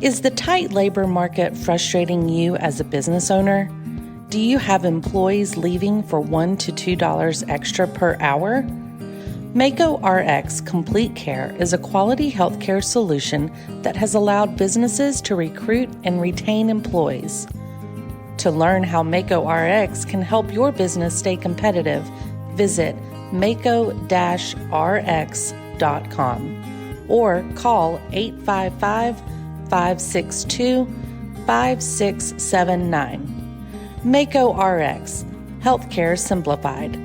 Is the tight labor market frustrating you as a business owner? Do you have employees leaving for $1 to $2 extra per hour? Mako RX Complete Care is a quality healthcare solution that has allowed businesses to recruit and retain employees. To learn how Mako RX can help your business stay competitive, visit mako-rx.com or call 855-562-5679. Mako RX, Healthcare Simplified.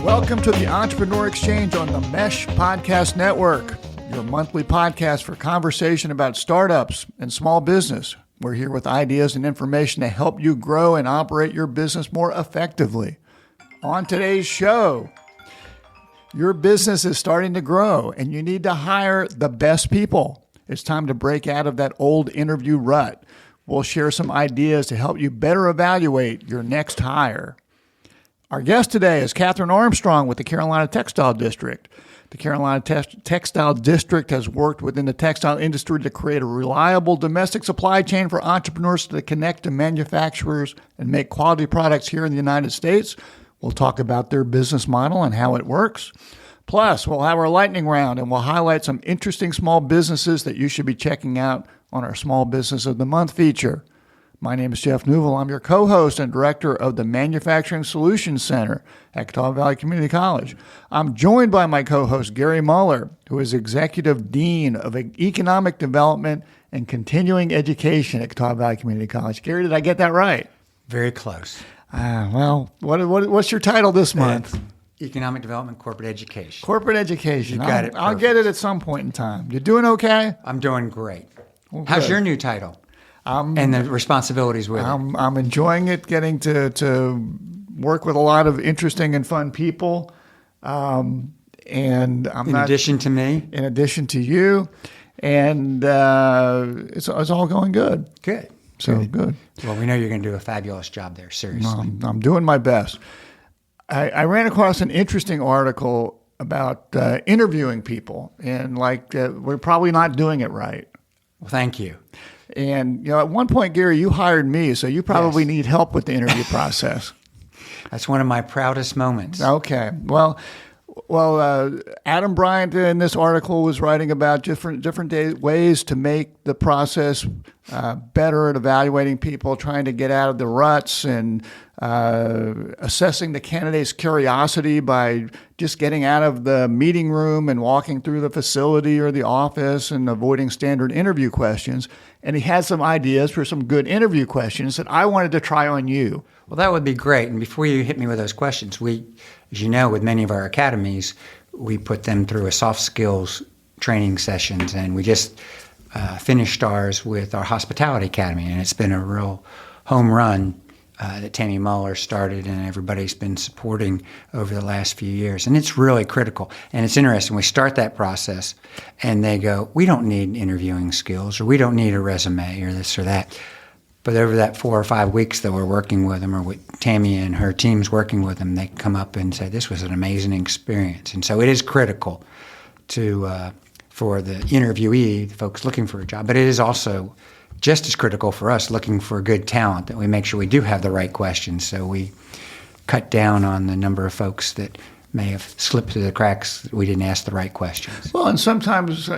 Welcome to the Entrepreneur Exchange on the Mesh Podcast Network, your monthly podcast for conversation about startups and small business. We're here with ideas and information to help you grow and operate your business more effectively. On today's show, your business is starting to grow and you need to hire the best people. It's time to break out of that old interview rut. We'll share some ideas to help you better evaluate your next hire. Our guest today is Catherine Armstrong with the Carolina Textile District. The Carolina Textile District has worked within the textile industry to create a reliable domestic supply chain for entrepreneurs to connect to manufacturers and make quality products here in the United States. We'll talk about their business model and how it works. Plus, we'll have our lightning round and we'll highlight some interesting small businesses that you should be checking out on our Small Business of the Month feature. My name is Jeff Newell. I'm your co-host and director of the Manufacturing Solutions Center at Catawba Valley Community College. I'm joined by my co-host, Gary Muller, who is Executive Dean of Economic Development and Continuing Education at Catawba Valley Community College. Gary, did I get that right? Very close. Well, what's your title this month? Economic Development, Corporate Education. Corporate Education. You got it. I'll get it at some point in time. You doing okay? I'm doing great. Well, how's good. your new title? And the responsibilities with it? I'm enjoying it, getting to work with a lot of interesting and fun people. And in addition to me? In addition to you. And it's all going good. Good. So good. Well, we know you're going to do a fabulous job there, seriously. I'm doing my best. I ran across an interesting article about interviewing people, and we're probably not doing it right. Well, thank you. And at one point, Gary, you hired me, so you probably need help with the interview process. That's one of my proudest moments. Okay. Well, Adam Bryant in this article was writing about different ways to make the process better at evaluating people, trying to get out of the ruts and assessing the candidate's curiosity by just getting out of the meeting room and walking through the facility or the office and avoiding standard interview questions. And he had some ideas for some good interview questions that I wanted to try on you. Well, that would be great. And before you hit me with those questions, we, as you know, with many of our academies, we put them through a soft skills training sessions. And we just finished ours with our hospitality academy. And it's been a real home run that Tammy Muller started and everybody's been supporting over the last few years. And it's really critical. And it's interesting. We start that process and they go, we don't need interviewing skills or we don't need a resume or this or that. But over that 4 or 5 weeks that we're working with them or with Tammy and her team's working with them, they come up and say, this was an amazing experience. And so it is critical to for the interviewee, the folks looking for a job, but it is also just as critical for us looking for good talent that we make sure we do have the right questions. So we cut down on the number of folks that may have slipped through the cracks that we didn't ask the right questions. Well, and sometimes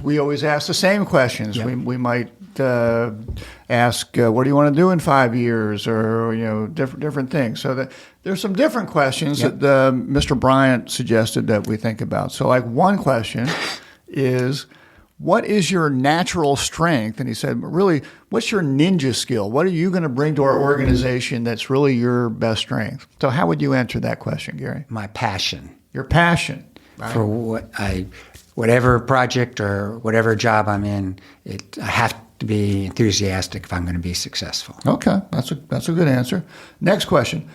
we always ask the same questions. Yep. We might ask, what do you want to do in 5 years, or different things. So there's some different questions Yep. that Mr. Bryant suggested that we think about. So, like, one question is, what is your natural strength? And he said, really, what's your ninja skill? What are you going to bring to our organization that's really your best strength? So how would you answer that question, Gary? My passion. Your passion. Right? For whatever project or whatever job I'm in, I have to be enthusiastic if I'm going to be successful. Okay, that's a good answer. Next question.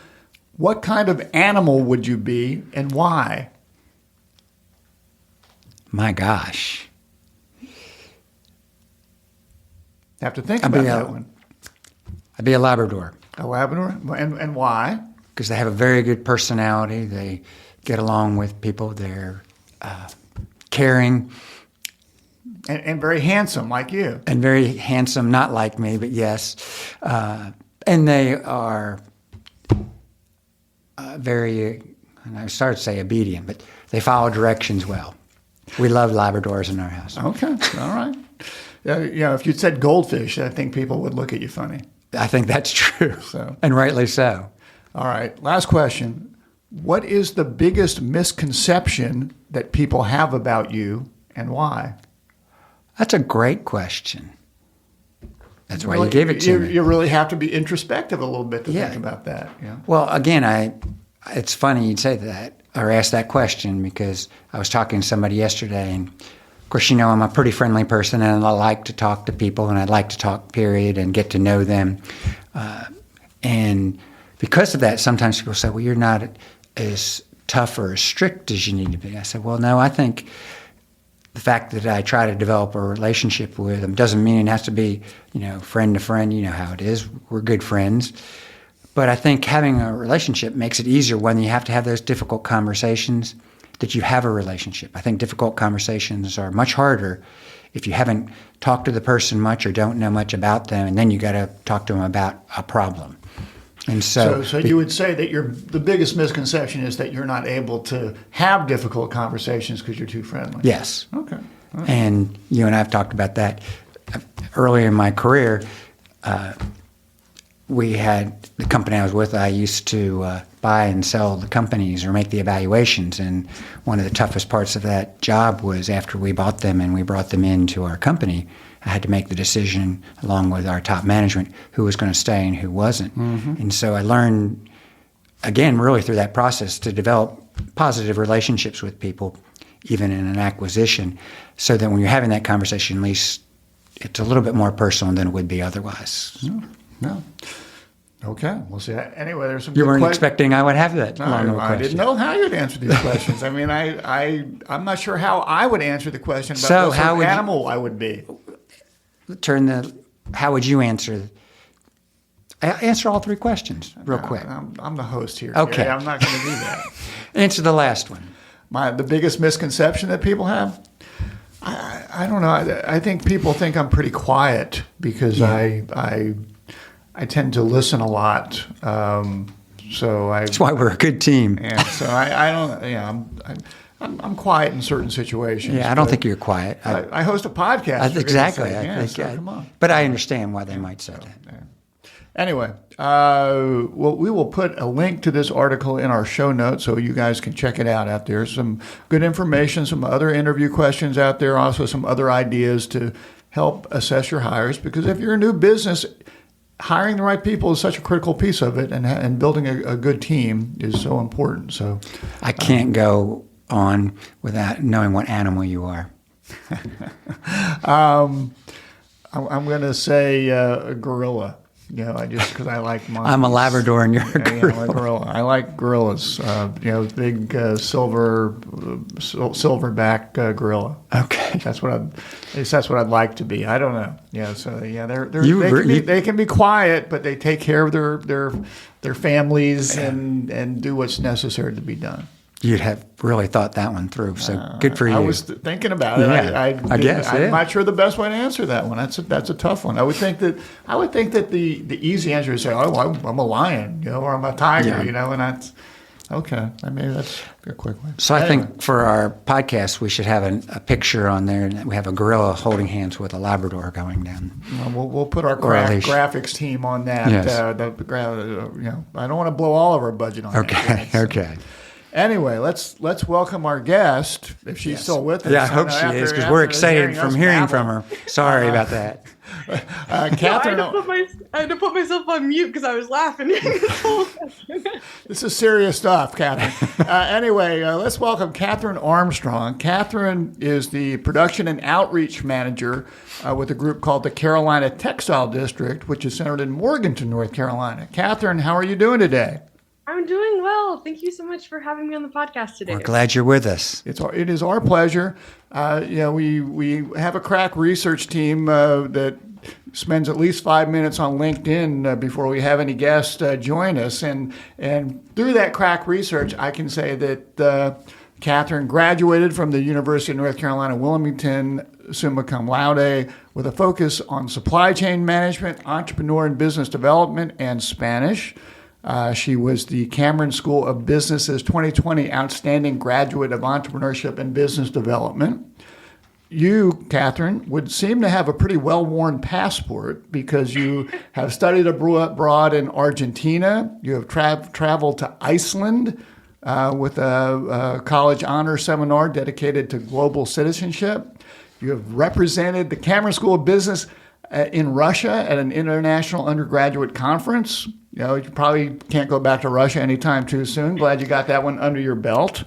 What kind of animal would you be and why? My gosh. Have to think about that one. I'd be a Labrador. A Labrador? And why? because they have a very good personality. They get along with people. They're caring. And very handsome, like you. And very handsome, not like me, but yes. And they are very, and I started to say obedient, but they follow directions well. We love Labradors in our house. Okay, all right. If you said goldfish, I think people would look at you funny. I think that's true, and rightly so. All right, last question. What is the biggest misconception that people have about you, and why? That's a great question. That's why you gave it to me. You really have to be introspective a little bit to think about that. Yeah. Well, again, it's funny you'd say that or ask that question, because I was talking to somebody yesterday, and of course, I'm a pretty friendly person, and I like to talk to people, and I'd like to talk, period, and get to know them. And because of that, sometimes people say, well, you're not as tough or as strict as you need to be. I said, well, no, I think the fact that I try to develop a relationship with them doesn't mean it has to be, friend to friend. You know how it is. We're good friends. But I think having a relationship makes it easier when you have to have those difficult conversations, that you have a relationship. I think difficult conversations are much harder if you haven't talked to the person much or don't know much about them, and then you got to talk to them about a problem. And so you would say that the biggest misconception is that you're not able to have difficult conversations because you're too friendly. Yes. Okay. Right. And you and I have talked about that. Earlier in my career, we had the company I was with. I used to buy and sell the companies or make the evaluations. And one of the toughest parts of that job was after we bought them and we brought them into our company, I had to make the decision along with our top management who was going to stay and who wasn't. Mm-hmm. And so I learned, again, really through that process, to develop positive relationships with people, even in an acquisition, so that when you're having that conversation, at least it's a little bit more personal than it would be otherwise. No. Okay. We'll see. Anyway, there's some. You weren't expecting I would have that long of a question. I didn't know how you'd answer these questions. I mean, I'm not sure how I would answer the question about what sort of animal I would be. How would you answer? Answer all three questions real quick. I'm the host here. Okay. Gary. I'm not going to do that. Answer the last one. The biggest misconception that people have? I don't know. I think people think I'm pretty quiet because I tend to listen a lot. That's why we're a good team. Yeah. So I don't. Yeah. I'm quiet in certain situations. Yeah, I don't think you're quiet. I host a podcast. Exactly. Come on. But I understand why they might say that. Yeah. Anyway, we will put a link to this article in our show notes so you guys can check it out there. Some good information, some other interview questions out there, also some other ideas to help assess your hires. Because if you're a new business, hiring the right people is such a critical piece of it, and building a good team is so important. So I can't go on without knowing what animal you are. I'm going to say a gorilla. Just because I like monkeys. I'm a Labrador and you're a gorilla. I'm a gorilla. I like gorillas. Big silverback gorilla. Okay, that's what I'd like to be. I don't know. Yeah. So they can be quiet, but they take care of their families and do what's necessary to be done. You'd have really thought that one through, so good for you. I was thinking about it. Yeah, I guess. I'm not sure the best way to answer that one. That's a tough one. I would think that the easy answer is say, "Oh, I'm a lion," or "I'm a tiger," and that's okay. Maybe that's a quick way. So I think for our podcast, we should have a picture on there, and we have a gorilla holding hands with a Labrador going down. We'll put our graphics team on that. Yes. I don't want to blow all of our budget on that. Okay. Anyway, let's welcome our guest, if she's still with us. Yeah, I hope she is, because we're excited from hearing from her. Sorry about that. Catherine, I had to put myself on mute because I was laughing during this whole session. This is serious stuff, Catherine. Anyway, let's welcome Catherine Armstrong. Catherine is the production and outreach manager with a group called the Carolina Textile District, which is centered in Morganton, North Carolina. Catherine, how are you doing today? I'm doing well. Thank you so much for having me on the podcast today. We're glad you're with us. It is our pleasure. We have a crack research team that spends at least 5 minutes on LinkedIn before we have any guests join us. And through that crack research, I can say that Catherine graduated from the University of North Carolina, Wilmington, summa cum laude, with a focus on supply chain management, entrepreneur and business development, and Spanish. She was the Cameron School of Business's 2020 Outstanding Graduate of Entrepreneurship and Business Development. You, Catherine, would seem to have a pretty well-worn passport because you have studied abroad in Argentina. You have traveled to Iceland with a college honor seminar dedicated to global citizenship. You have represented the Cameron School of Business in Russia at an international undergraduate conference. You probably can't go back to Russia anytime too soon. Glad you got that one under your belt.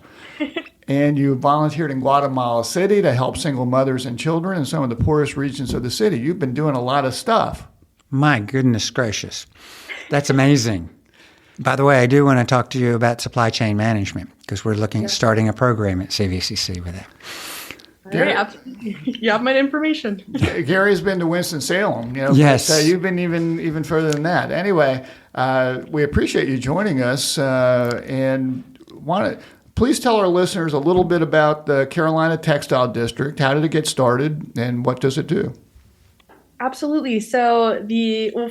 And you volunteered in Guatemala City to help single mothers and children in some of the poorest regions of the city. You've been doing a lot of stuff. My goodness gracious. That's amazing. By the way, I do want to talk to you about supply chain management because we're looking at starting a program at CVCC with it. Gary, absolutely. You have my information. Gary's been to Winston-Salem. Yes. But, you've been even further than that. Anyway, we appreciate you joining us and want to please tell our listeners a little bit about the Carolina Textile District. How did it get started and what does it do? Absolutely. So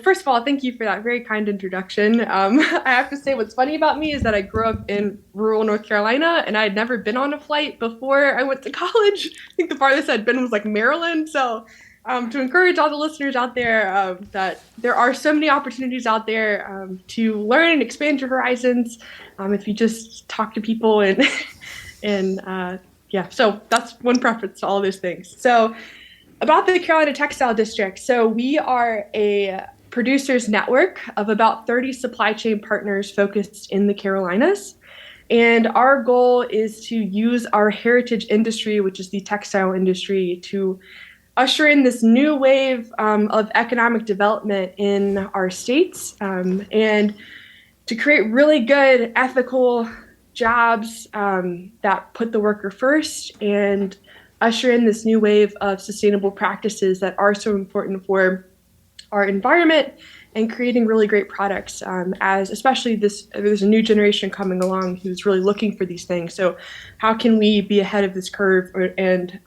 first of all, thank you for that very kind introduction. I have to say what's funny about me is that I grew up in rural North Carolina and I had never been on a flight before I went to college. I think the farthest I'd been was like Maryland. So to encourage all the listeners out there that there are so many opportunities out there to learn and expand your horizons if you just talk to people so that's one preference to all those things. So about the Carolina Textile District. So we are a producers network of about 30 supply chain partners focused in the Carolinas. And our goal is to use our heritage industry, which is the textile industry, to usher in this new wave of economic development in our states and to create really good ethical jobs that put the worker first and usher in this new wave of sustainable practices that are so important for our environment and creating really great products as especially there's a new generation coming along who's really looking for these things. So how can we be ahead of this curve and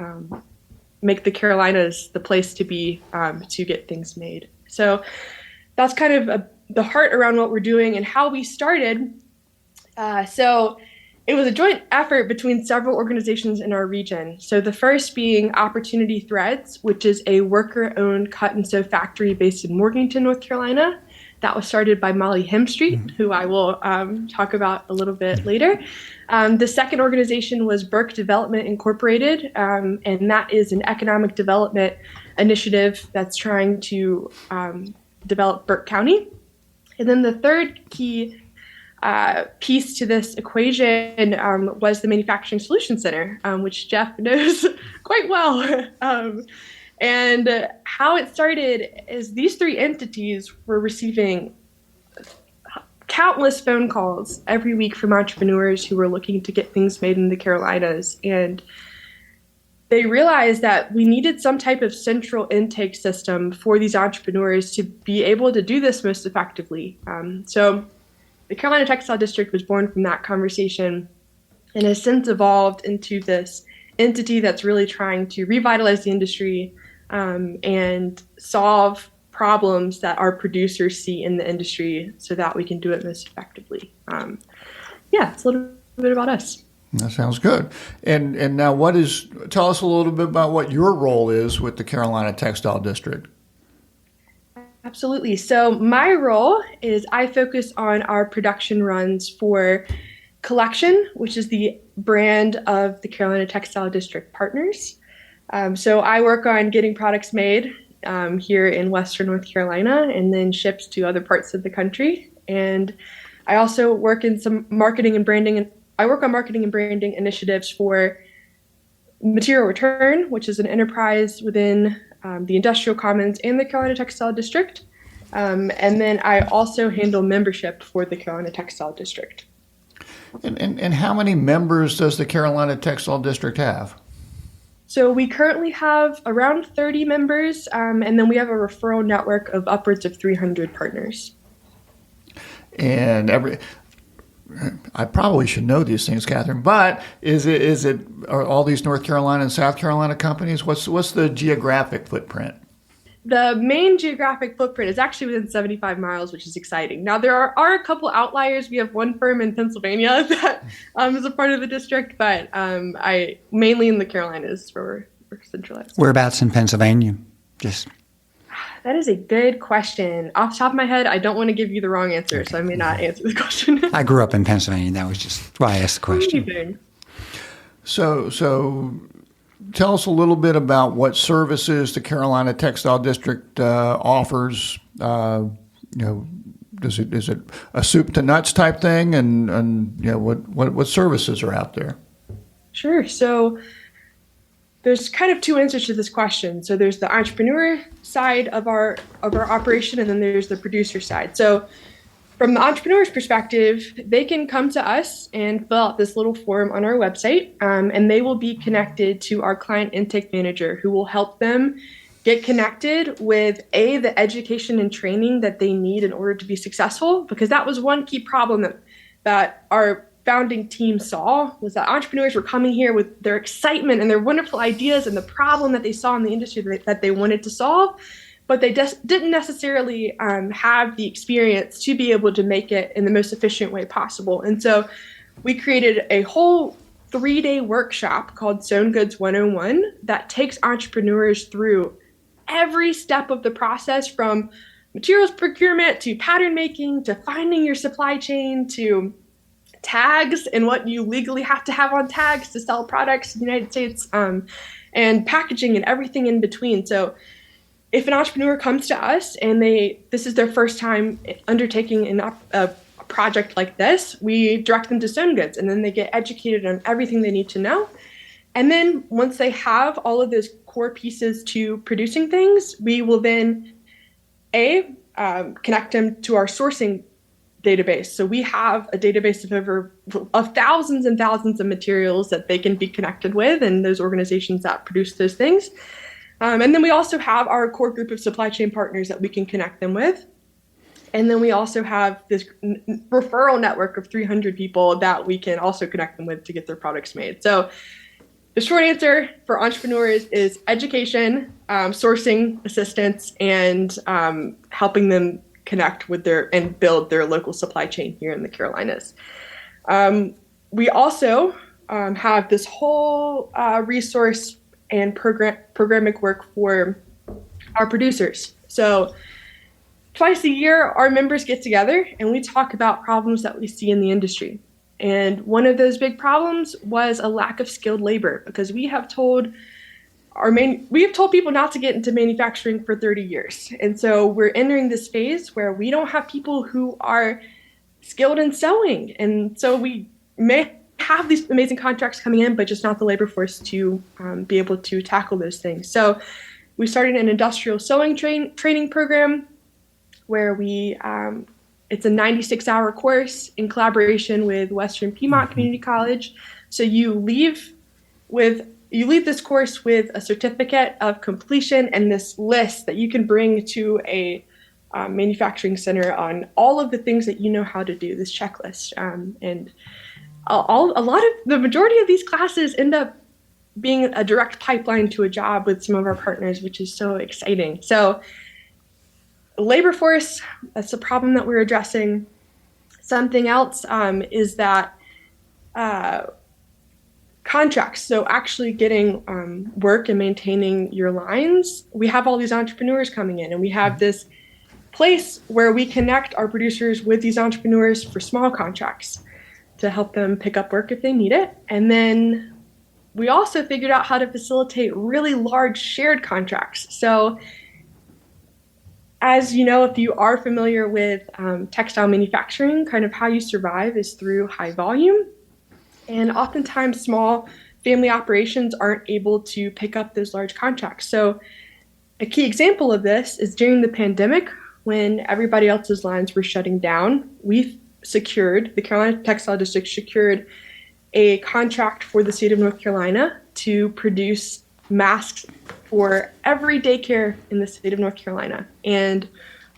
make the Carolinas the place to be to get things made? So that's kind of the heart around what we're doing and how we started. So it was a joint effort between several organizations in our region. So the first being Opportunity Threads, which is a worker-owned cut and sew factory based in Morganton, North Carolina. That was started by Molly Hemstreet, who I will talk about a little bit later. The second organization was Burke Development Incorporated, and that is an economic development initiative that's trying to develop Burke County. And then the third key piece to this equation was the Manufacturing Solutions Center, which Jeff knows quite well. And how it started is these three entities were receiving countless phone calls every week from entrepreneurs who were looking to get things made in the Carolinas. And they realized that we needed some type of central intake system for these entrepreneurs to be able to do this most effectively. So the Carolina Textile District was born from that conversation and has since evolved into this entity that's really trying to revitalize the industry and solve problems that our producers see in the industry so that we can do it most effectively. It's a little bit about us. That sounds good. And now tell us a little bit about what your role is with the Carolina Textile District. Absolutely. So my role is I focus on our production runs for Collection, which is the brand of the Carolina Textile District partners. So I work on getting products made here in Western North Carolina and then shipped to other parts of the country. And I also work in some marketing and branding. I work on marketing and branding initiatives for Material Return, which is an enterprise within the Industrial Commons and the Carolina Textile District. And then I also handle membership for the Carolina Textile District. And how many members does the Carolina Textile District have? So we currently have around 30 members, and then we have a referral network of upwards of 300 partners. And I probably should know these things, Catherine, but are all these North Carolina and South Carolina companies? What's the geographic footprint? The main geographic footprint is actually within 75 miles, which is exciting. Now, there are a couple outliers. We have one firm in Pennsylvania that is a part of the district, but I mainly in the Carolinas where we're centralized. Whereabouts in Pennsylvania? That is a good question. Off the top of my head, I don't want to give you the wrong answer, okay. So I may not answer the question. I grew up in Pennsylvania. That was just why I asked the question. Amazing. So tell us a little bit about what services the Carolina Textile District offers. Is it a soup to nuts type thing, and what services are out there? Sure. So there's kind of two answers to this question. So there's the entrepreneur side of our operation, and then there's the producer side. So from the entrepreneur's perspective, they can come to us and fill out this little form on our website, and they will be connected to our client intake manager, who will help them get connected with the education and training that they need in order to be successful, because that was one key problem that our founding team saw, was that entrepreneurs were coming here with their excitement and their wonderful ideas and the problem that they saw in the industry that they wanted to solve, but they just didn't necessarily have the experience to be able to make it in the most efficient way possible. And so we created a whole 3-day workshop called Sewn Goods 101 that takes entrepreneurs through every step of the process, from materials procurement to pattern making to finding your supply chain to tags and what you legally have to have on tags to sell products in the United States, and packaging and everything in between. So if an entrepreneur comes to us and this is their first time undertaking a project like this, we direct them to Sewn Goods, and then they get educated on everything they need to know. And then once they have all of those core pieces to producing things, we will then connect them to our sourcing database. So we have a database of thousands and thousands of materials that they can be connected with, and those organizations that produce those things. And then we also have our core group of supply chain partners that we can connect them with. And then we also have this referral network of 300 people that we can also connect them with to get their products made. So the short answer for entrepreneurs is education, sourcing assistance, and helping them connect with and build their local supply chain here in the Carolinas. We also have this whole resource and programmatic work for our producers. So twice a year, our members get together and we talk about problems that we see in the industry. And one of those big problems was a lack of skilled labor, because we have told people not to get into manufacturing for 30 years. And so we're entering this phase where we don't have people who are skilled in sewing. And so we may have these amazing contracts coming in, but just not the labor force to be able to tackle those things. So we started an industrial sewing training program where it's a 96-hour course in collaboration with Western Piedmont Community College. So you leave this course with a certificate of completion and this list that you can bring to a manufacturing center on all of the things that you know how to do, this checklist. And the majority of these classes end up being a direct pipeline to a job with some of our partners, which is so exciting. So labor force, that's a problem that we're addressing. Something else is that contracts. So actually getting work and maintaining your lines. We have all these entrepreneurs coming in, and we have this place where we connect our producers with these entrepreneurs for small contracts to help them pick up work if they need it. And then we also figured out how to facilitate really large shared contracts. So as you know, if you are familiar with textile manufacturing, kind of how you survive is through high volume. And oftentimes small family operations aren't able to pick up those large contracts. So a key example of this is during the pandemic, when everybody else's lines were shutting down, the Carolina Textile District secured a contract for the state of North Carolina to produce masks for every daycare in the state of North Carolina. And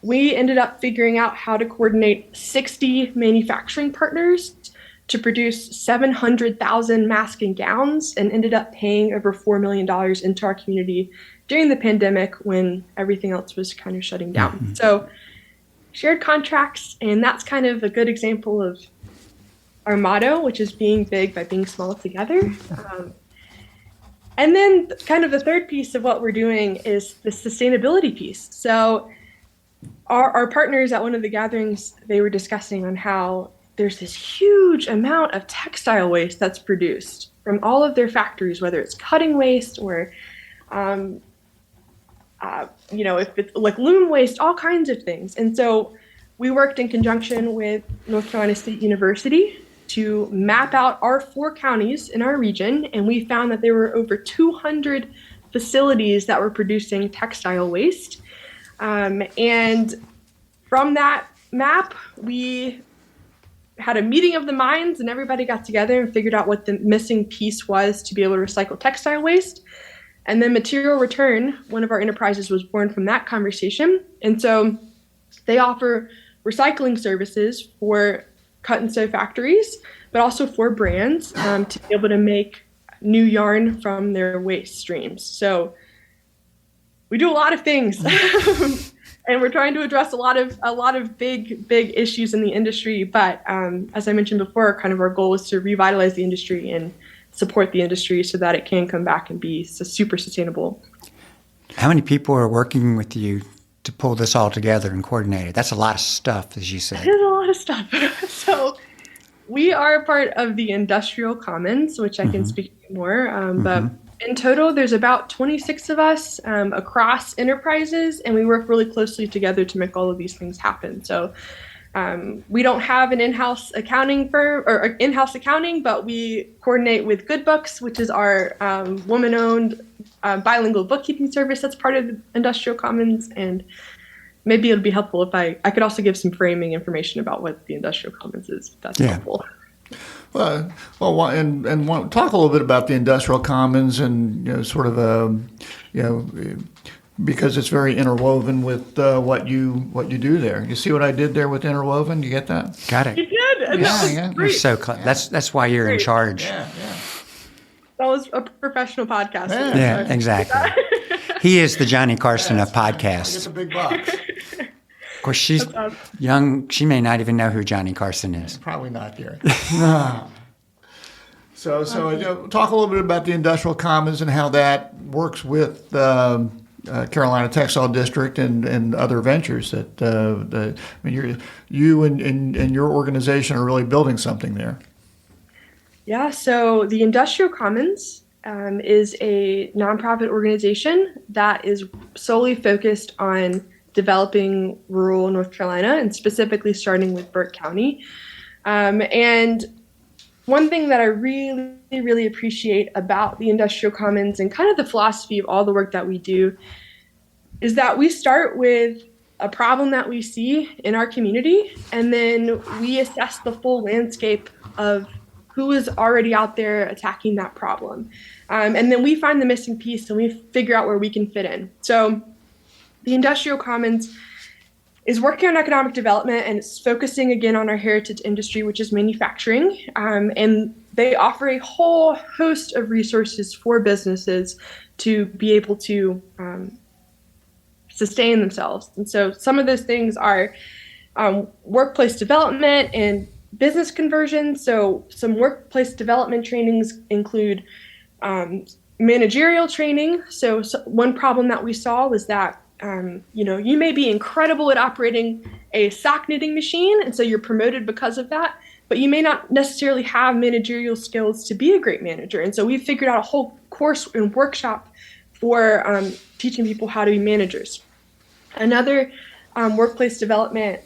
we ended up figuring out how to coordinate 60 manufacturing partners to produce 700,000 masks and gowns, and ended up paying over $4 million into our community during the pandemic when everything else was kind of shutting down. Mm-hmm. So shared contracts, and that's kind of a good example of our motto, which is being big by being small together. And then kind of the third piece of what we're doing is the sustainability piece. So our partners at one of the gatherings, they were discussing on how there's this huge amount of textile waste that's produced from all of their factories, whether it's cutting waste or, if it's like loom waste, all kinds of things. And so we worked in conjunction with North Carolina State University to map out our 4 counties in our region, and we found that there were over 200 facilities that were producing textile waste. And from that map, we had a meeting of the minds, and everybody got together and figured out what the missing piece was to be able to recycle textile waste. And then Material Return, one of our enterprises, was born from that conversation. And so they offer recycling services for cut and sew factories, but also for brands to be able to make new yarn from their waste streams. So we do a lot of things. And we're trying to address a lot of big issues in the industry. But as I mentioned before, kind of our goal is to revitalize the industry and support the industry so that it can come back and be super sustainable. How many people are working with you to pull this all together and coordinate it? That's a lot of stuff, as you said. It is a lot of stuff. So we are a part of the Industrial Commons, which I can speak to more. But in total, there's about 26 of us across enterprises, and we work really closely together to make all of these things happen. So we don't have an in-house accounting firm or in-house accounting, but we coordinate with Good Books, which is our woman-owned bilingual bookkeeping service that's part of the Industrial Commons. And maybe it'll be helpful if I could also give some framing information about what the Industrial Commons is, if that's helpful. Well, talk a little bit about the Industrial Commons and sort of because it's very interwoven with what you do there. You see what I did there with interwoven? You get that? Got it. You did. Yeah. You're so close. That's why you're in charge. Yeah. That was a professional podcast. Yeah, exactly. He is the Johnny Carson of podcasts. It's a big box. Of course, she's young. She may not even know who Johnny Carson is. Probably not, Gary. So talk a little bit about the Industrial Commons and how that works with Carolina Textile District and other ventures that you and your organization are really building something there. Yeah, so the Industrial Commons is a nonprofit organization that is solely focused on developing rural North Carolina, and specifically starting with Burke County. And one thing that I really, really appreciate about the Industrial Commons and kind of the philosophy of all the work that we do is that we start with a problem that we see in our community, and then we assess the full landscape of who is already out there attacking that problem. And then we find the missing piece and we figure out where we can fit in. So the Industrial Commons is working on economic development, and it's focusing again on our heritage industry, which is manufacturing. And they offer a whole host of resources for businesses to be able to sustain themselves. And so some of those things are workplace development and business conversion. So some workplace development trainings include managerial training. So one problem that we saw was that you may be incredible at operating a sock knitting machine, and so you're promoted because of that, but you may not necessarily have managerial skills to be a great manager. And so we figured out a whole course and workshop for teaching people how to be managers. Another workplace development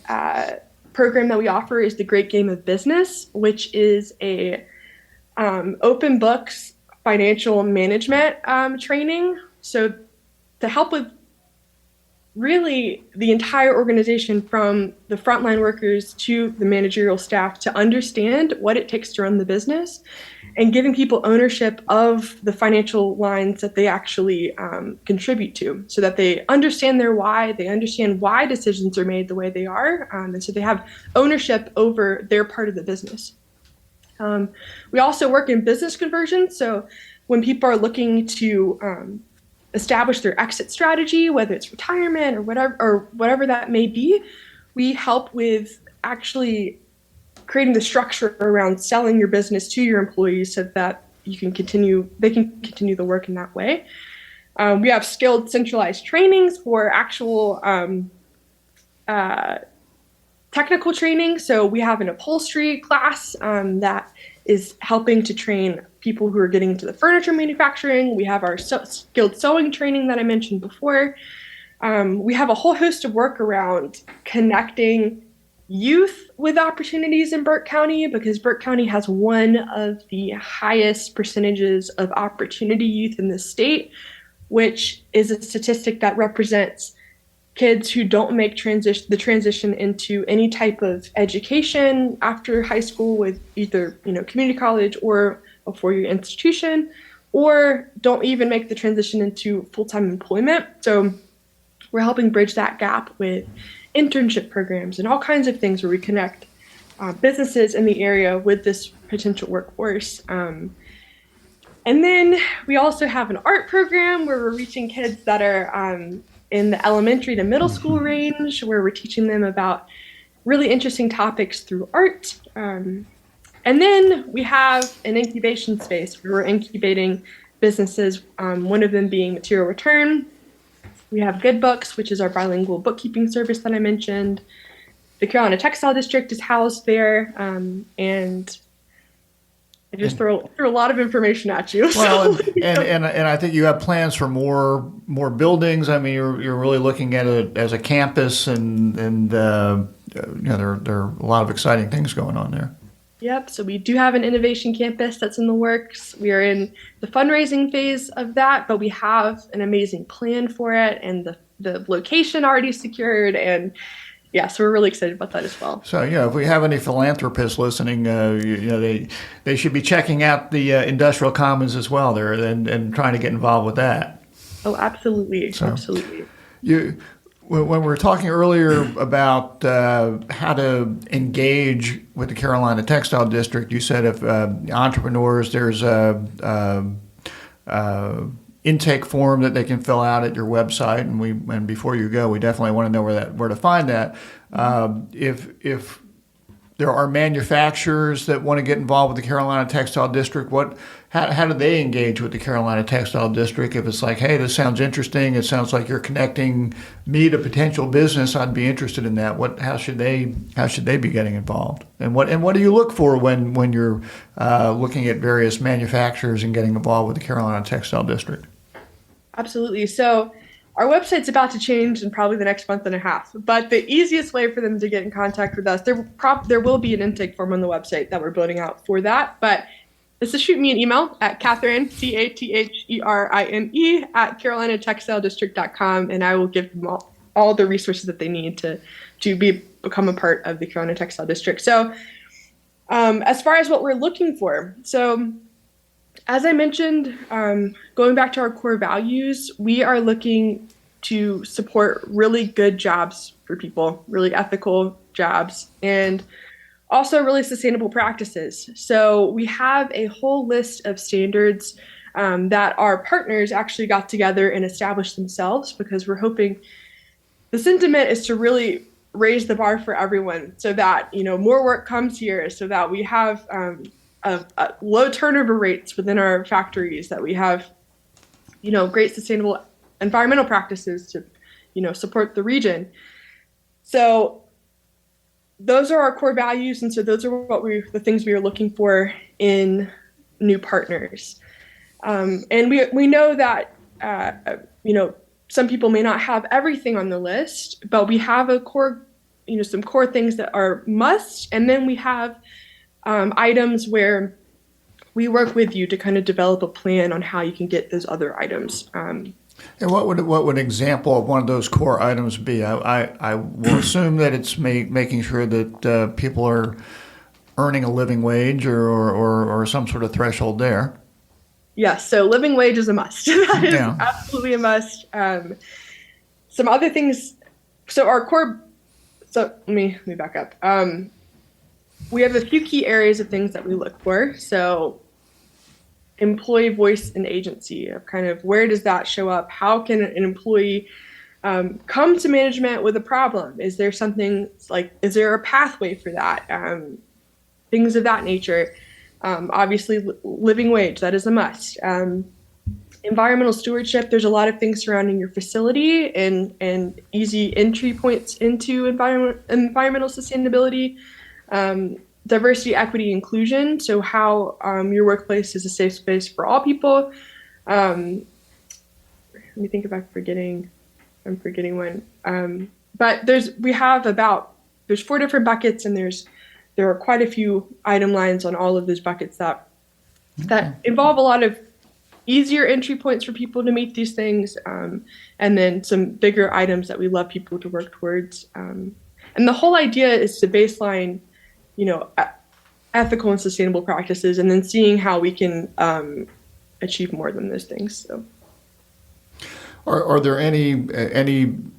program that we offer is the Great Game of Business, which is a open books financial management training. So to help with really the entire organization, from the frontline workers to the managerial staff, to understand what it takes to run the business, and giving people ownership of the financial lines that they actually contribute to, so that they understand their why, they understand why decisions are made the way they are, and so they have ownership over their part of the business. We also work in business conversion, so when people are looking to establish their exit strategy, whether it's retirement or whatever that may be, we help with actually creating the structure around selling your business to your employees so that they can continue the work in that way. We have skilled centralized trainings for actual technical training. So we have an upholstery class that is helping to train people who are getting into the furniture manufacturing. We have our skilled sewing training that I mentioned before. We have a whole host of work around connecting youth with opportunities in Burke County, because Burke County has one of the highest percentages of opportunity youth in the state, which is a statistic that represents kids who don't make the transition into any type of education after high school with either community college or a four-year institution, or don't even make the transition into full-time employment. So we're helping bridge that gap with internship programs and all kinds of things where we connect businesses in the area with this potential workforce. And then we also have an art program where we're reaching kids that are in the elementary to middle school range, where we're teaching them about really interesting topics through art. And then we have an incubation space where we're incubating businesses, one of them being Material Return. We have Good Books, which is our bilingual bookkeeping service that I mentioned. The Carolina Textile District is housed there, and I just threw a lot of information at you. Well, and I think you have plans for more buildings. I mean, you're really looking at it as a campus, and there are a lot of exciting things going on there. Yep. So we do have an innovation campus that's in the works. We are in the fundraising phase of that, but we have an amazing plan for it, and the location already secured. And yeah, so we're really excited about that as well. So, if we have any philanthropists listening, they should be checking out the industrial commons as well there, and trying to get involved with that. Oh, absolutely. So, absolutely. When we were talking earlier about how to engage with the Carolina Textile District, you said if entrepreneurs, there's a intake form that they can fill out at your website, and before you go, we definitely want to know where to find that. If there are manufacturers that want to get involved with the Carolina Textile District, how do they engage with the Carolina Textile District? If it's like, hey, this sounds interesting, it sounds like you're connecting me to potential business, I'd be interested in that. How should they be getting involved? And what do you look for when you're looking at various manufacturers and getting involved with the Carolina Textile District? Absolutely. So our website's about to change in probably the next month and a half, but the easiest way for them to get in contact with us, there will be an intake form on the website that we're building out for that, but is to shoot me an email at Catherine, CATHERINE, at carolinatextiledistrict.com, and I will give them all the resources that they need to become a part of the Carolina Textile District. So as far as what we're looking for, so as I mentioned, going back to our core values, we are looking to support really good jobs for people, really ethical jobs, and also really sustainable practices. So we have a whole list of standards that our partners actually got together and established themselves, because we're hoping the sentiment is to really raise the bar for everyone, so that more work comes here, so that we have low turnover rates within our factories, that we have great sustainable environmental practices to support the region. So those are our core values, and so those are the things we are looking for in new partners. And we know that some people may not have everything on the list, but we have a core, some core things that are must, and then we have items where we work with you to kind of develop a plan on how you can get those other items. And what would an example of one of those core items be? I will assume that it's making sure that people are earning a living wage or some sort of threshold there. Yes, so living wage is a must. That is Yeah. absolutely a must. Some other things. So our core. So let me back up. We have a few key areas of things that we look for. So employee voice and agency, of kind of where does that show up? How can an employee come to management with a problem? Is there something like, is there a pathway for that? Things of that nature. Obviously, living wage, that is a must. Environmental stewardship, there's a lot of things surrounding your facility and easy entry points into environmental sustainability. Diversity, equity, inclusion, so how your workplace is a safe space for all people. Let me think if I'm forgetting one. But there's 4 different buckets, and there are quite a few item lines on all of those buckets that involve a lot of easier entry points for people to meet these things, and then some bigger items that we love people to work towards. And the whole idea is to baseline, ethical and sustainable practices, and then seeing how we can achieve more than those things. So. Are there any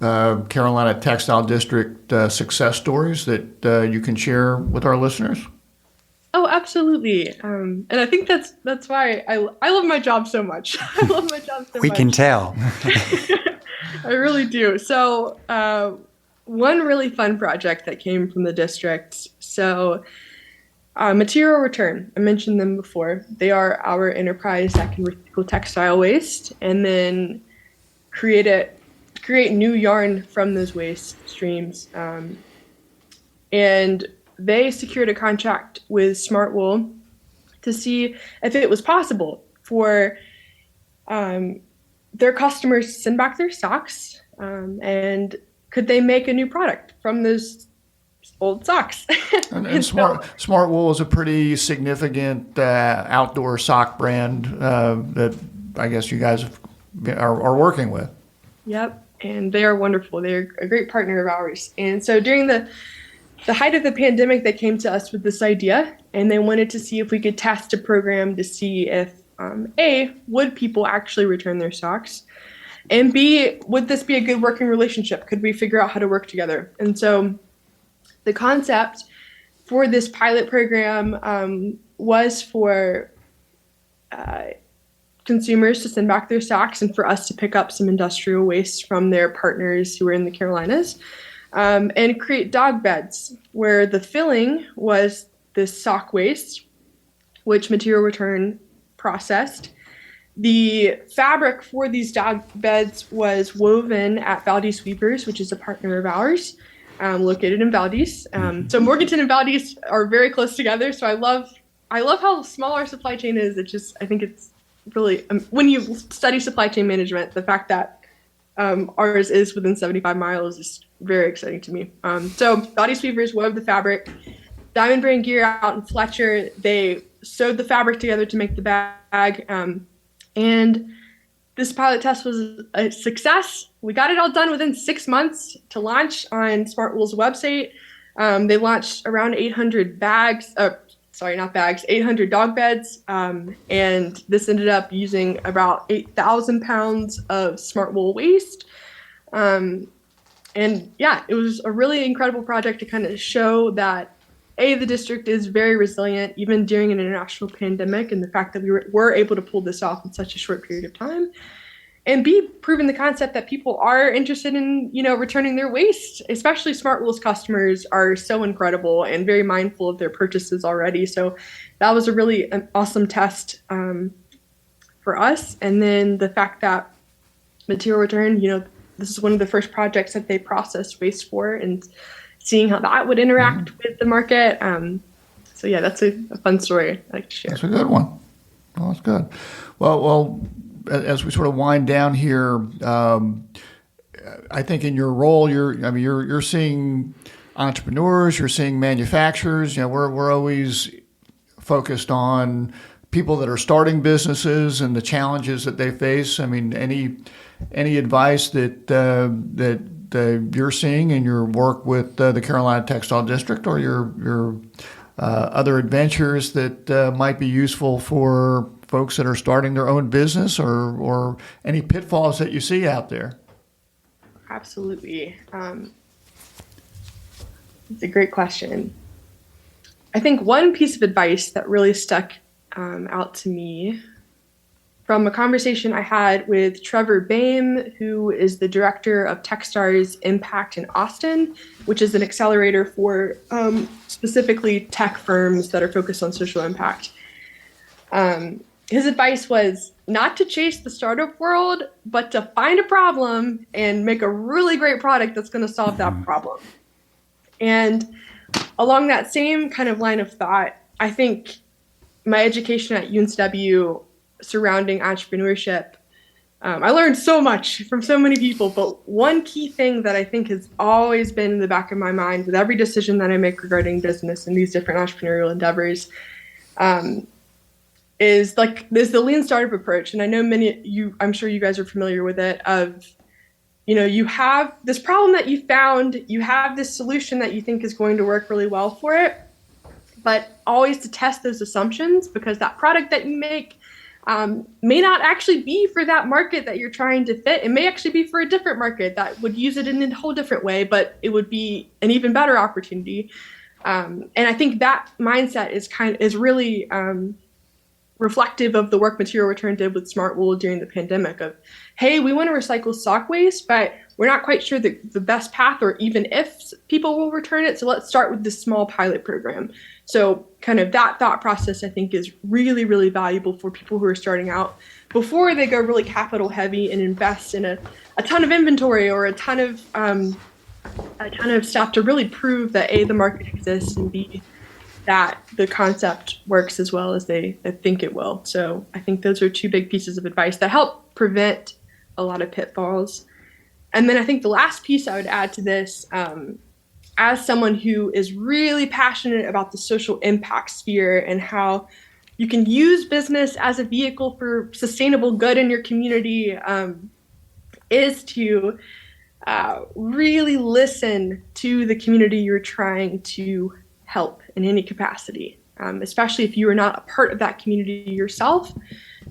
Carolina Textile District success stories that you can share with our listeners? Oh, absolutely. And I think that's why I love my job so much. I love my job so much. We can tell. I really do. So one really fun project that came from the district. So Material Return, I mentioned them before. They are our enterprise that can recycle textile waste and then create new yarn from those waste streams. And they secured a contract with Smart Wool to see if it was possible for their customers to send back their socks, and could they make a new product from those old socks. and Smart Wool is a pretty significant outdoor sock brand that I guess you guys are working with. Yep, and they are wonderful. They're a great partner of ours. And so during the height of the pandemic, they came to us with this idea, and they wanted to see if we could test a program to see if, A, would people actually return their socks, and B, would this be a good working relationship? Could we figure out how to work together? And so the concept for this pilot program was for consumers to send back their socks and for us to pick up some industrial waste from their partners who are in the Carolinas, and create dog beds where the filling was this sock waste, which Material Return processed. The fabric for these dog beds was woven at Valdez Weavers, which is a partner of ours, located in Valdez. So Morganton and Valdez are very close together. So I love how small our supply chain is. I think it's really, when you study supply chain management, the fact that ours is within 75 miles is very exciting to me. So Valdez Weavers wove the fabric. Diamond Brand Gear out in Fletcher, they sewed the fabric together to make the bag. And this pilot test was a success. We got it all done within 6 months to launch on Smart Wool's website. They launched around 800 800 dog beds. And this ended up using about 8,000 pounds of Smart Wool waste. And yeah, it was a really incredible project to kind of show that the district is very resilient, even during an international pandemic, and the fact that we were able to pull this off in such a short period of time. And B, proving the concept that people are interested in, returning their waste, especially Smart Wool's customers are so incredible and very mindful of their purchases already. So that was a really awesome test for us. And then the fact that Material Return, this is one of the first projects that they processed waste for, and seeing how that would interact with the market. So yeah, that's a fun story I'd like to share. That's a good one. Well, that's good. Well, as we sort of wind down here, I think in your role, you're seeing entrepreneurs, you're seeing manufacturers. We're always focused on people that are starting businesses and the challenges that they face? I mean, any advice that you're seeing in your work with the Carolina Textile District, or your other adventures that might be useful for folks that are starting their own business, or any pitfalls that you see out there? Absolutely. It's a great question. I think one piece of advice that really stuck out to me from a conversation I had with Trevor Boehm, who is the director of Techstars Impact in Austin, which is an accelerator for specifically tech firms that are focused on social impact. His advice was not to chase the startup world, but to find a problem and make a really great product that's going to solve that problem. And along that same kind of line of thought, I think my education at UNCW surrounding entrepreneurship, I learned so much from so many people, but one key thing that I think has always been in the back of my mind with every decision that I make regarding business and these different entrepreneurial endeavors is the lean startup approach. And I know I'm sure you guys are familiar with it, of, you have this problem that you found, you have this solution that you think is going to work really well for it, but always to test those assumptions, because that product that you make may not actually be for that market that you're trying to fit. It may actually be for a different market that would use it in a whole different way, but it would be an even better opportunity. And I think that mindset is really reflective of the work Material Return did with Smart Wool during the pandemic of, hey, we want to recycle sock waste, but we're not quite sure the best path or even if people will return it. So let's start with this small pilot program. So kind of that thought process, I think, is really, really valuable for people who are starting out before they go really capital heavy and invest in a ton of inventory or a ton of stuff to really prove that A, the market exists, and B, that the concept works as well as they think it will. So I think those are two big pieces of advice that help prevent a lot of pitfalls. And then I think the last piece I would add to this, as someone who is really passionate about the social impact sphere and how you can use business as a vehicle for sustainable good in your community, is to really listen to the community you're trying to help in any capacity, especially if you are not a part of that community yourself,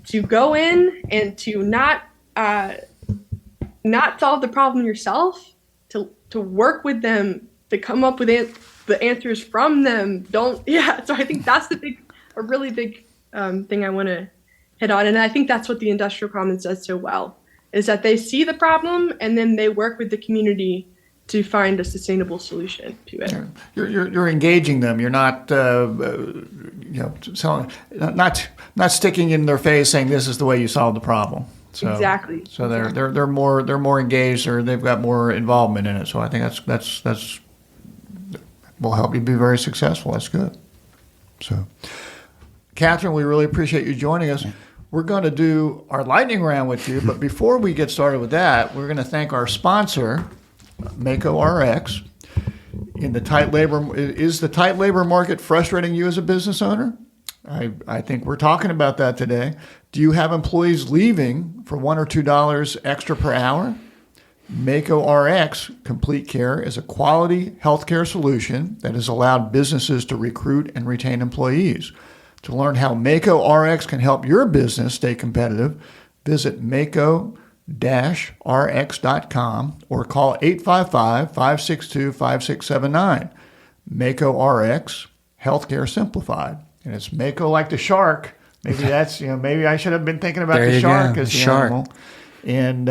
to go in and to not solve the problem yourself, to work with them, to come up with the answers from them. So I think that's a really big thing I want to hit on. And I think that's what the Industrial Commons does so well, is that they see the problem and then they work with the community to find a sustainable solution to it. You're engaging them. You're not not sticking in their face saying this is the way you solve the problem. So, exactly. So they're more engaged, or they've got more involvement in it. So I think that's will help you be very successful. That's good. So, Catherine, we really appreciate you joining us. We're going to do our lightning round with you, but before we get started with that, we're going to thank our sponsor, Mako RX. Is the tight labor market frustrating you as a business owner? I think we're talking about that today. Do you have employees leaving for $1 or $2 extra per hour? Mako RX Complete Care is a quality healthcare solution that has allowed businesses to recruit and retain employees. To learn how Mako RX can help your business stay competitive, visit mako-rx.com or call 855-562-5679. Mako RX, Healthcare Simplified. And it's Mako like the shark. Maybe that's, maybe I should have been thinking about the shark as the animal. And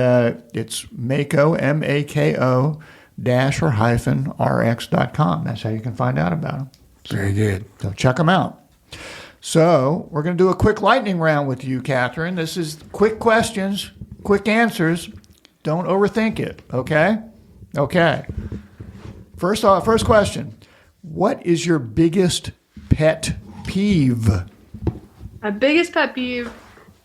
it's Mako, MAKO -rx.com. That's how you can find out about them. Very good. So check them out. So we're going to do a quick lightning round with you, Catherine. This is quick questions, quick answers. Don't overthink it, okay? Okay. First question. What is your biggest pet peeve? My biggest pet peeve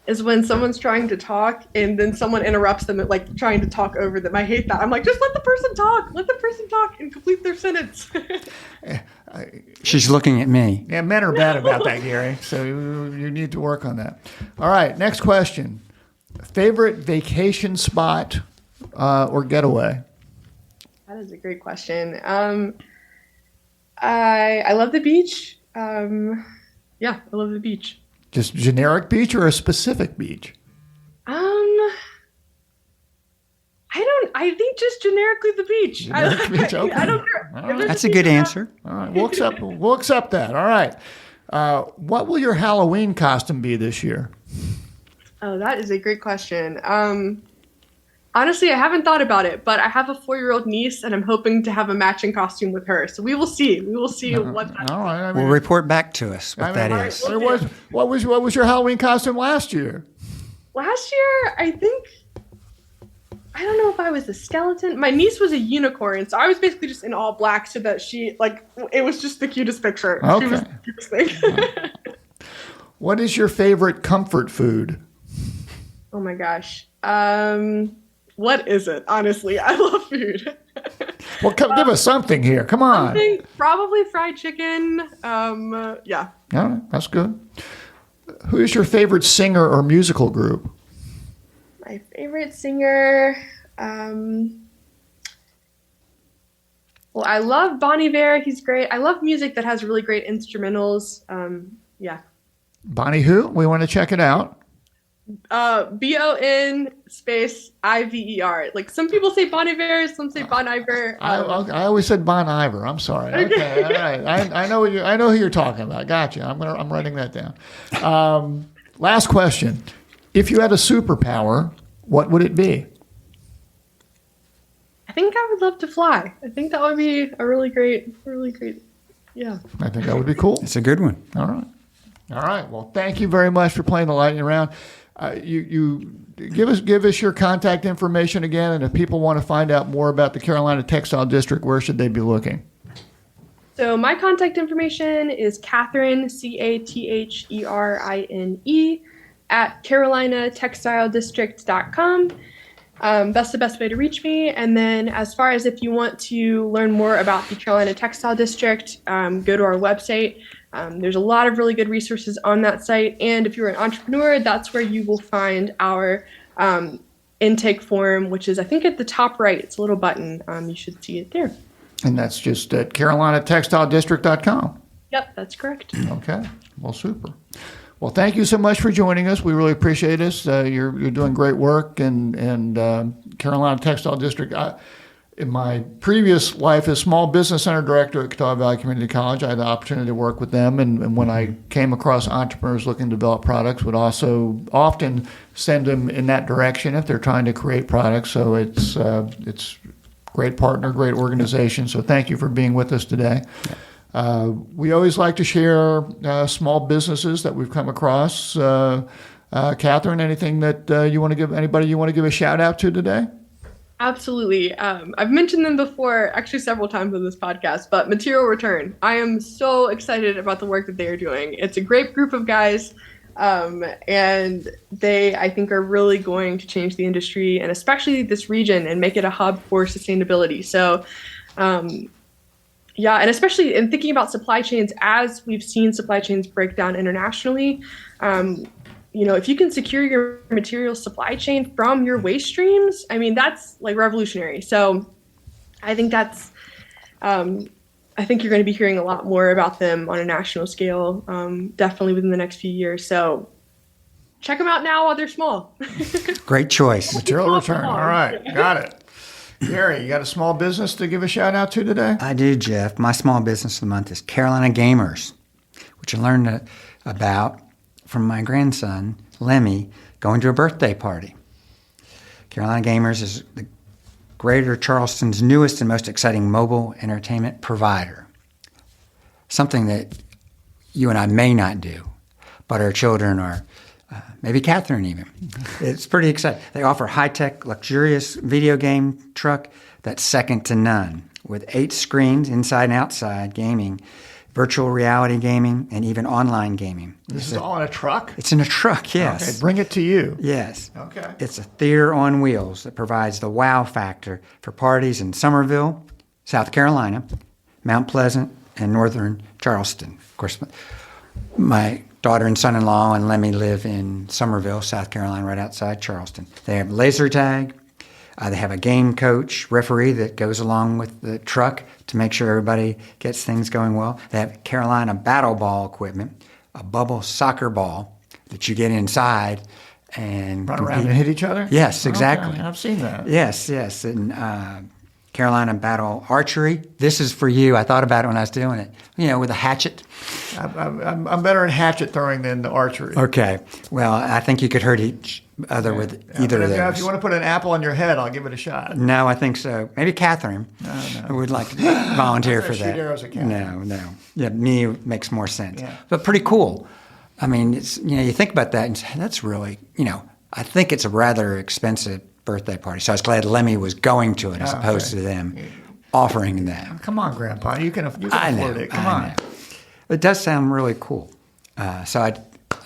is when someone's trying to talk and then someone interrupts them, like trying to talk over them. I hate that. I'm like, just let the person talk and complete their sentence. She's looking at me. Yeah, men are bad about that, Gary. So you need to work on that. All right, next question. Favorite vacation spot or getaway? That is a great question. I love the beach. Yeah, I love the beach. Just generic beach or a specific beach? I think just generically the beach. Generic beach, okay. I don't care. All right. That's a good answer. All right, we'll accept that. All right. What will your Halloween costume be this year? Oh, that is a great question. Honestly, I haven't thought about it, but I have a 4-year-old niece, and I'm hoping to have a matching costume with her. So we will see. We will see what that is. All right. We'll report back to us what that is. What was your Halloween costume last year? Last year, I don't know if I was a skeleton. My niece was a unicorn, so I was basically just in all black so that it was just the cutest picture. Okay. She was the cutest thing. What is your favorite comfort food? Oh my gosh. What is it? Honestly, I love food. Well, give us something here. Come on. Probably fried chicken. Yeah. All right, that's good. Who is your favorite singer or musical group? My favorite singer. Well, I love Bon Iver. He's great. I love music that has really great instrumentals. Yeah. Bonnie who? We want to check it out. BON space IVER. Like some people say Bon Iver, some say Bon Iver. I always said Bon Iver. I'm sorry. Okay, all right. I know who you're talking about. Gotcha. I'm writing that down. Last question. If you had a superpower, what would it be? I think I would love to fly. I think that would be a really great. Yeah. I think that would be cool. It's a good one. All right. Well, thank you very much for playing the lightning round. You give us your contact information again, and if people want to find out more about the Carolina Textile District, where should they be looking? So my contact information is Catherine, CATHERINE, at carolinatextiledistrict.com. That's the best way to reach me. And then as far as if you want to learn more about the Carolina Textile District, go to our website. There's a lot of really good resources on that site. And if you're an entrepreneur, that's where you will find our intake form, which is, I think, at the top right. It's a little button. You should see it there. And that's just at carolinatextiledistrict.com. Yep, that's correct. Okay. Well, super. Well, thank you so much for joining us. We really appreciate this. You're doing great work, and Carolina Textile District. In my previous life as small business center director at Catawba Valley Community College, I had the opportunity to work with them, and when I came across entrepreneurs looking to develop products, would also often send them in that direction if they're trying to create products. So it's great partner, great organization. So thank you for being with us today. We always like to share small businesses that we've come across. Catherine, anything that you want to give a shout out to today? Absolutely. I've mentioned them before, actually several times on this podcast, but Material Return. I am so excited about the work that they are doing. It's a great group of guys, and they, I think, are really going to change the industry, and especially this region, and make it a hub for sustainability. So, yeah, and especially in thinking about supply chains, as we've seen supply chains break down internationally, if you can secure your material supply chain from your waste streams, I mean, that's like revolutionary. So I think I think you're going to be hearing a lot more about them on a national scale, definitely within the next few years. So check them out now while they're small. Great choice. Material Return. All right. Got it. Gary, you got a small business to give a shout out to today? I do, Jeff. My small business of the month is Carolina Gamers, which I learned about from my grandson, Lemmy, going to a birthday party. Carolina Gamers is the Greater Charleston's newest and most exciting mobile entertainment provider. Something that you and I may not do, but our children are, maybe Catherine even. It's pretty exciting. They offer high-tech, luxurious video game truck that's second to none, with 8 screens inside and outside gaming, virtual reality gaming, and even online gaming. This is all in a truck? It's in a truck, yes. Okay, bring it to you. Yes. Okay. It's a theater on wheels that provides the wow factor for parties in Summerville, South Carolina, Mount Pleasant, and northern Charleston. Of course, my daughter and son-in-law and Lemmy live in Summerville, South Carolina, right outside Charleston. They have laser tag. They have a game coach, referee that goes along with the truck to make sure everybody gets things going well. They have Carolina battle ball equipment, a bubble soccer ball that you get inside and Run around and hit each other? Yes, exactly. Okay, I've seen that. Yes. And Carolina battle archery. This is for you. I thought about it when I was doing it. With a hatchet. I'm better at hatchet throwing than the archery. Okay. Well, I think you could hurt each other with either of those. If you want to put an apple on your head, I'll give it a shot. No, I think so. Maybe Catherine would like to volunteer for that. Shoot arrows at Catherine. No. Yeah, me makes more sense. Yeah. But pretty cool. I mean, it's you think about that and say, that's really, I think it's a rather expensive birthday party. So I was glad Lemmy was going to it as opposed to them offering that. Come on, Grandpa. You can afford it. Come I on. know. It does sound really cool. So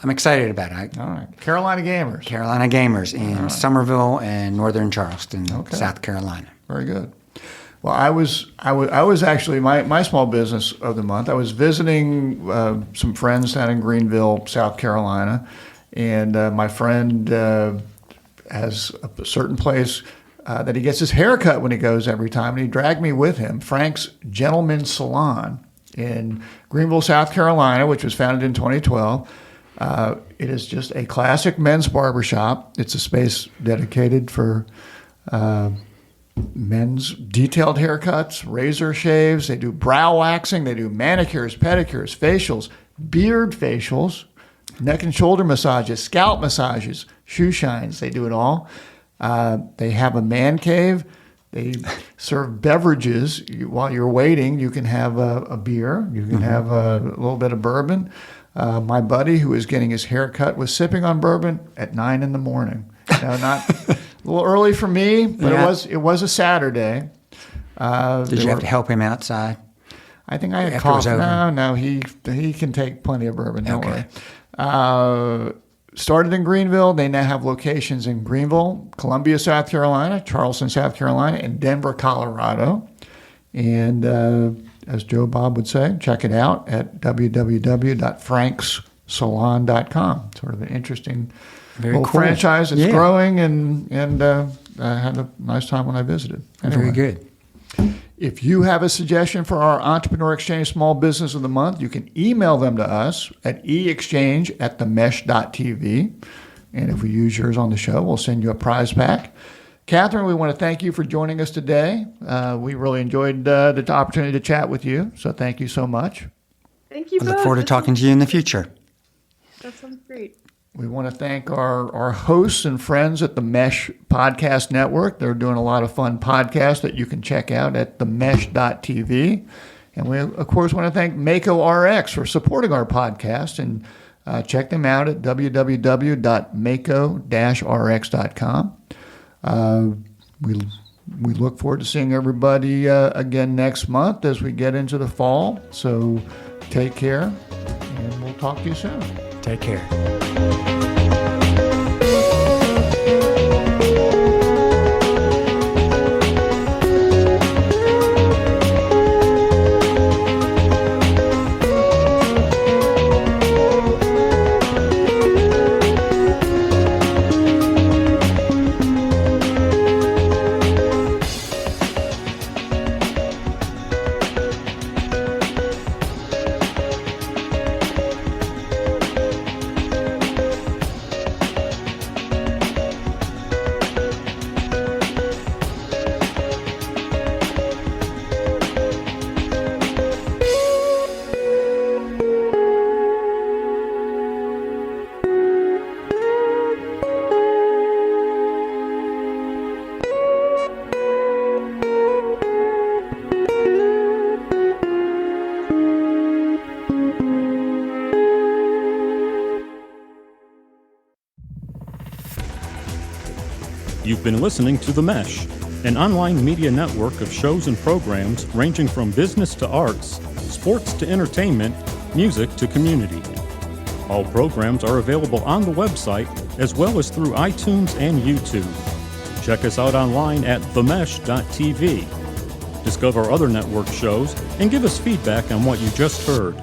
I'm excited about it. All right. Carolina Gamers. Carolina Gamers in Summerville and northern Charleston, South Carolina. Very good. Well, I was actually my small business of the month. I was visiting some friends down in Greenville, South Carolina, and my friend has a certain place that he gets his hair cut when he goes every time, and he dragged me with him. Frank's Gentleman's Salon in Greenville, South Carolina, which was founded in 2012. It is just a classic men's barbershop. It's a space dedicated for men's detailed haircuts, razor shaves. They do brow waxing. They do manicures, pedicures, facials, beard facials, neck and shoulder massages, scalp massages, shoe shines. They do it all. They have a man cave. They serve beverages. While you're waiting, you can have a beer. You can have a little bit of bourbon. My buddy, who was getting his hair cut, was sipping on bourbon at 9 in the morning. Not a little early for me, but it was a Saturday. Did you have to help him outside? I think I had After it was coffee. over? No, he can take plenty of bourbon. Don't worry. Started in Greenville. They now have locations in Greenville, Columbia, South Carolina, Charleston, South Carolina, and Denver, Colorado. And as Joe Bob would say, check it out at www.frankssalon.com. Sort of an interesting little franchise. It's growing, and I had a nice time when I visited. Anyway. Very good. If you have a suggestion for our Entrepreneur Exchange Small Business of the Month, you can email them to us at eexchange@themesh.tv. And if we use yours on the show, we'll send you a prize pack. Catherine, we want to thank you for joining us today. We really enjoyed the opportunity to chat with you, so thank you so much. Thank you I both. look forward to talking to you in the future. That sounds great. We want to thank our hosts and friends at the Mesh Podcast Network. They're doing a lot of fun podcasts that you can check out at themesh.tv. And we, of course, want to thank Mako RX for supporting our podcast. And check them out at www.mako-rx.com. We look forward to seeing everybody again next month as we get into the fall. So take care, and we'll talk to you soon. Take care. You've been listening to The Mesh, an online media network of shows and programs ranging from business to arts, sports to entertainment, music to community. All programs are available on the website as well as through iTunes and YouTube. Check us out online at themesh.tv. Discover other network shows and give us feedback on what you just heard.